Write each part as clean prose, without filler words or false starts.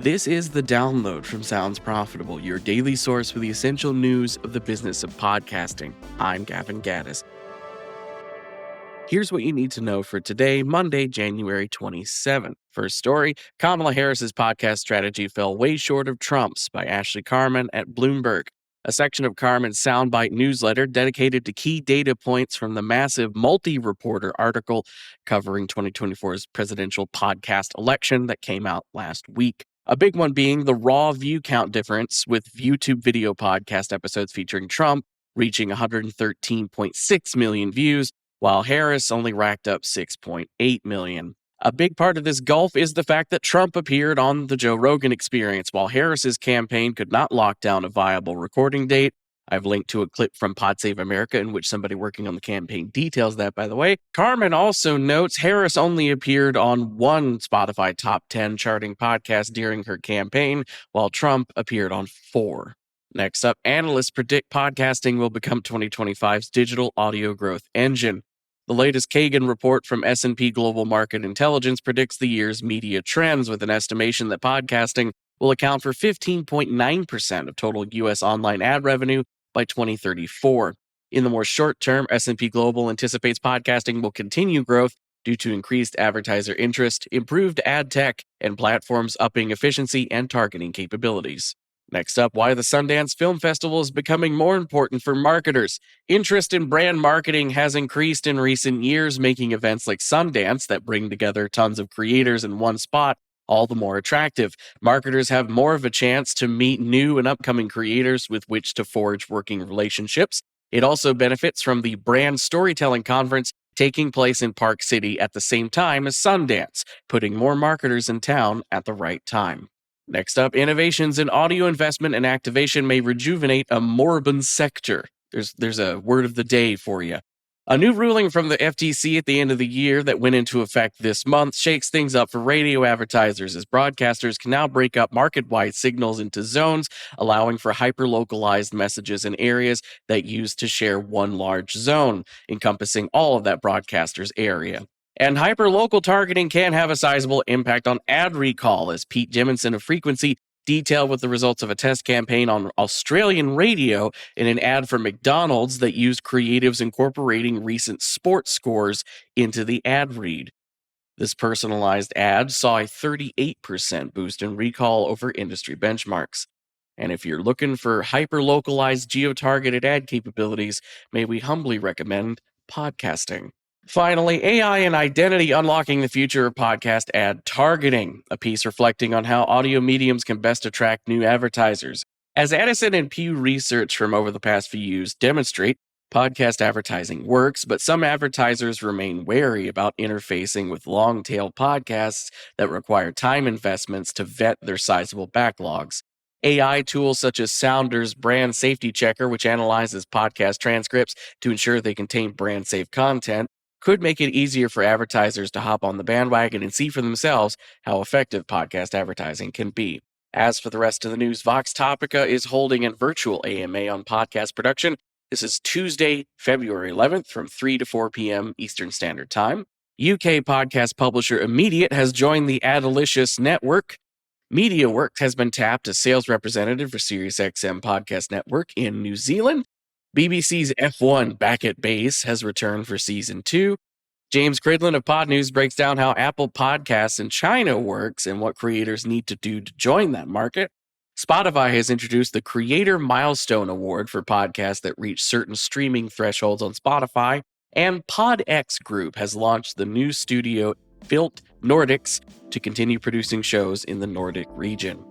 This is the download from Sounds Profitable, your daily source for the essential news of the business of podcasting. I'm Gavin Gaddis. Here's what you need to know for today, Monday, January 27th. First story, Kamala Harris's podcast strategy fell way short of Trump's by Ashley Carman at Bloomberg. A section of Carman's soundbite newsletter dedicated to key data points from the massive multi-reporter article covering 2024's presidential podcast election that came out last week. A big one being the raw view count difference, with YouTube video podcast episodes featuring Trump reaching 113.6 million views, while Harris only racked up 6.8 million. A big part of this gulf is the fact that Trump appeared on the Joe Rogan Experience, while Harris's campaign could not lock down a viable recording date. I've linked to a clip from Pod Save America in which somebody working on the campaign details that, by the way. Carman also notes Harris only appeared on one Spotify top 10 charting podcast during her campaign, while Trump appeared on 4. Next up, analysts predict podcasting will become 2025's digital audio growth engine. The latest Kagan report from S&P Global Market Intelligence predicts the year's media trends, with an estimation that podcasting will account for 15.9% of total U.S. online ad revenue by 2034. In the more short term, S&P Global anticipates podcasting will continue growth due to increased advertiser interest, improved ad tech, and platforms upping efficiency and targeting capabilities. Next up, why the Sundance Film Festival is becoming more important for marketers. Interest in brand marketing has increased in recent years, making events like Sundance, that bring together tons of creators in one spot, all the more attractive. Marketers have more of a chance to meet new and upcoming creators with which to forge working relationships. It also benefits from the Brand Storytelling Conference taking place in Park City at the same time as Sundance, putting more marketers in town at the right time. Next up, innovations in audio investment and activation may rejuvenate a moribund sector. There's a word of the day for you. A new ruling from the FTC at the end of the year that went into effect this month shakes things up for radio advertisers, as broadcasters can now break up market-wide signals into zones, allowing for hyper-localized messages in areas that used to share one large zone, encompassing all of that broadcaster's area. And hyper-local targeting can have a sizable impact on ad recall, as Pete Jemison of Frequency detailed with the results of a test campaign on Australian radio in an ad for McDonald's that used creatives incorporating recent sports scores into the ad read. This personalized ad saw a 38% boost in recall over industry benchmarks. And if you're looking for hyper-localized geo-targeted ad capabilities, may we humbly recommend podcasting. Finally, AI and identity unlocking the future of podcast ad targeting, a piece reflecting on how audio mediums can best attract new advertisers. As Addison and Pew research from over the past few years demonstrate, podcast advertising works, but some advertisers remain wary about interfacing with long-tail podcasts that require time investments to vet their sizable backlogs. AI tools such as Sounder's Brand Safety Checker, which analyzes podcast transcripts to ensure they contain brand-safe content, could make it easier for advertisers to hop on the bandwagon and see for themselves how effective podcast advertising can be. As for the rest of the news, Vox Topica is holding a virtual AMA on podcast production. This is Tuesday, February 11th from 3 to 4 p.m. Eastern Standard Time. UK podcast publisher Immediate has joined the Adalicious network. MediaWorks has been tapped as sales representative for SiriusXM Podcast Network in New Zealand. BBC's F1 Back at Base has returned for Season 2. James Cridland of Pod News breaks down how Apple Podcasts in China works and what creators need to do to join that market. Spotify has introduced the Creator Milestone Award for podcasts that reach certain streaming thresholds on Spotify. And PodX Group has launched the new studio Built Nordics to continue producing shows in the Nordic region.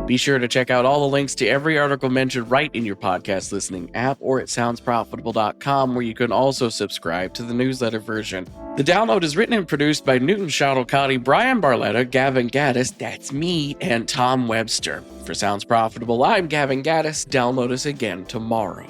Be sure to check out all the links to every article mentioned right in your podcast listening app or at soundsprofitable.com, where you can also subscribe to the newsletter version. The download is written and produced by Newton Shadowcotty, Brian Barletta, Gavin Gaddis, that's me, and Tom Webster. For Sounds Profitable, I'm Gavin Gaddis. Download us again tomorrow.